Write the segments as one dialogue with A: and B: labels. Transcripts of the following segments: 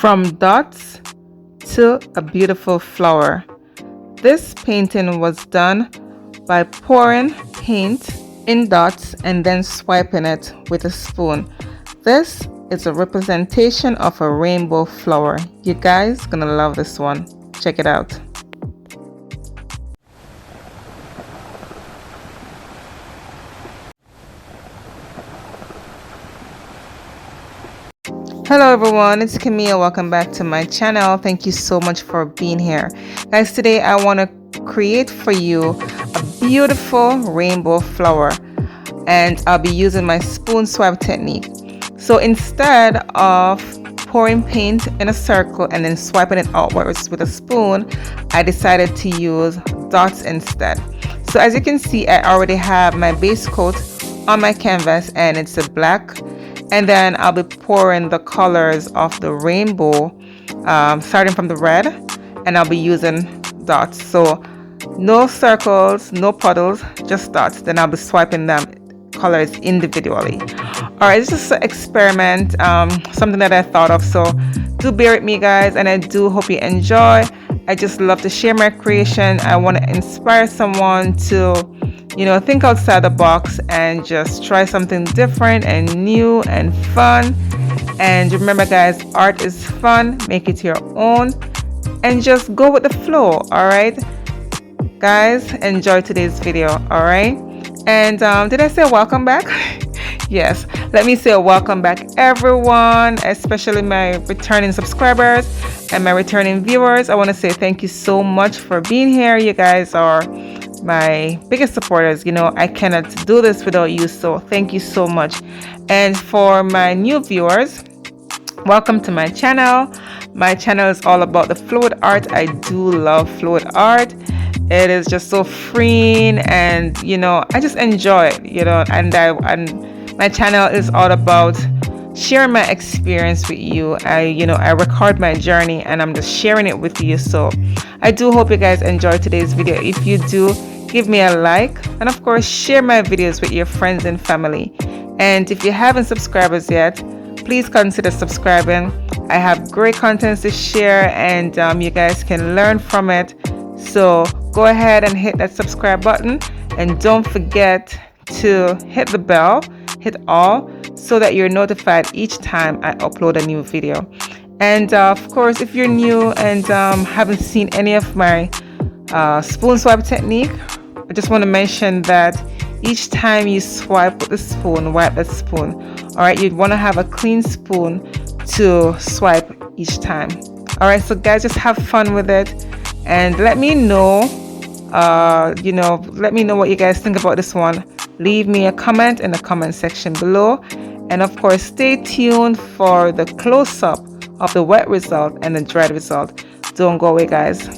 A: From dots to a beautiful flower. This painting was done by pouring paint in dots and then swiping it with a spoon. This is a representation of a rainbow flower. You guys gonna love this one. Check it out. Hello everyone, it's Camille. Welcome back to my channel. Thank you so much for being here. Guys, today I want to create for you a beautiful rainbow flower, and I'll be using my spoon swipe technique. So instead of pouring paint in a circle and then swiping it outwards with a spoon, I decided to use dots instead. So as you can see, I already have my base coat on my canvas and it's a black. And then I'll be pouring the colors of the rainbow, starting from the red, and I'll be using dots. So no circles, no puddles, just dots. Then I'll be swiping them colors individually. All right, it's just an experiment, something that I thought of. So do bear with me, guys, and I do hope you enjoy. I just love to share my creation. I want to inspire someone to think outside the box and just try something different and new and fun. And remember, guys, art is fun. Make it your own and just go with the flow. All right, guys, enjoy today's video. All right, and did I say welcome back? Yes, let me say welcome back, everyone, especially my returning subscribers and my returning viewers. I want to say thank you so much for being here. You guys are my biggest supporters. I cannot do this without you, so thank you so much. And for my new viewers, welcome to my channel. My channel is all about the fluid art. I do love fluid art. It is just so freeing, and I just enjoy it. And my channel is all about sharing my experience with you. I record my journey and I'm just sharing it with you. So I do hope you guys enjoy today's video. If you do, give me a like, and of course share my videos with your friends and family. And if you haven't subscribed yet, please consider subscribing. I have great contents to share, and you guys can learn from it. So go ahead and hit that subscribe button, and don't forget to hit the bell, hit all, so that you're notified each time I upload a new video. And of course, if you're new and haven't seen any of my spoon swipe technique, I just want to mention that each time you swipe with the spoon, wipe the spoon. All right, you'd want to have a clean spoon to swipe each time. All right, so guys, just have fun with it, and let me know let me know what you guys think about this one. Leave me a comment in the comment section below, and of course stay tuned for the close-up of the wet result and the dried result. Don't go away, guys.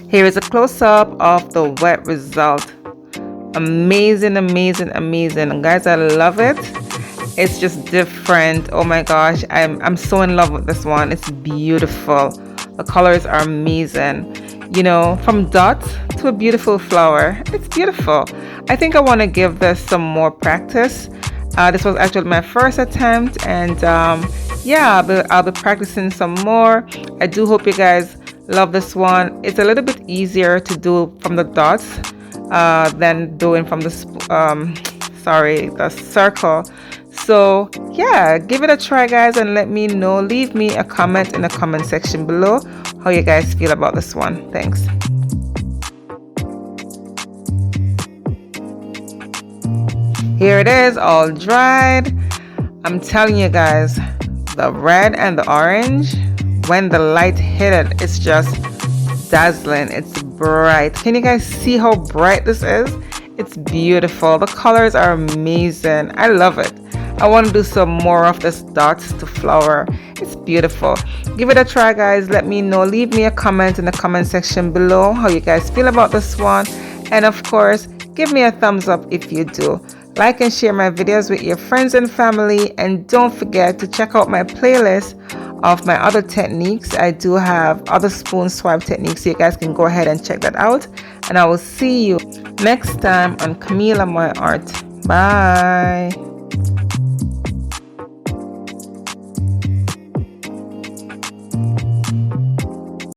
A: Here is a close-up of the wet result. Amazing, amazing, amazing. Guys, I love it. It's just different. Oh my gosh, I'm so in love with this one. It's beautiful. The colors are amazing. You know, from dot to a beautiful flower. It's beautiful. I think I want to give this some more practice. This was actually my first attempt, and yeah, I'll be practicing some more. I do hope you guys love this one. It's a little bit easier to do from the dots than doing from the the circle. So yeah, give it a try, guys, and let me know. Leave me a comment in the comment section below how you guys feel about this one. Thanks. Here it is, all dried. I'm telling you guys, the red and the orange, when the light hit it, it's just dazzling. It's bright. Can you guys see how bright this is? It's beautiful. The colors are amazing. I love it. I want to do some more of this dots to flower. It's beautiful. Give it a try, guys. Let me know. Leave me a comment in the comment section below how you guys feel about this one. And of course, give me a thumbs up if you do. Like and share my videos with your friends and family. And don't forget to check out my playlist of my other techniques. I do have other spoon swipe techniques, so you guys can go ahead and check that out. And I will see you next time on Camile Amoy Art. Bye.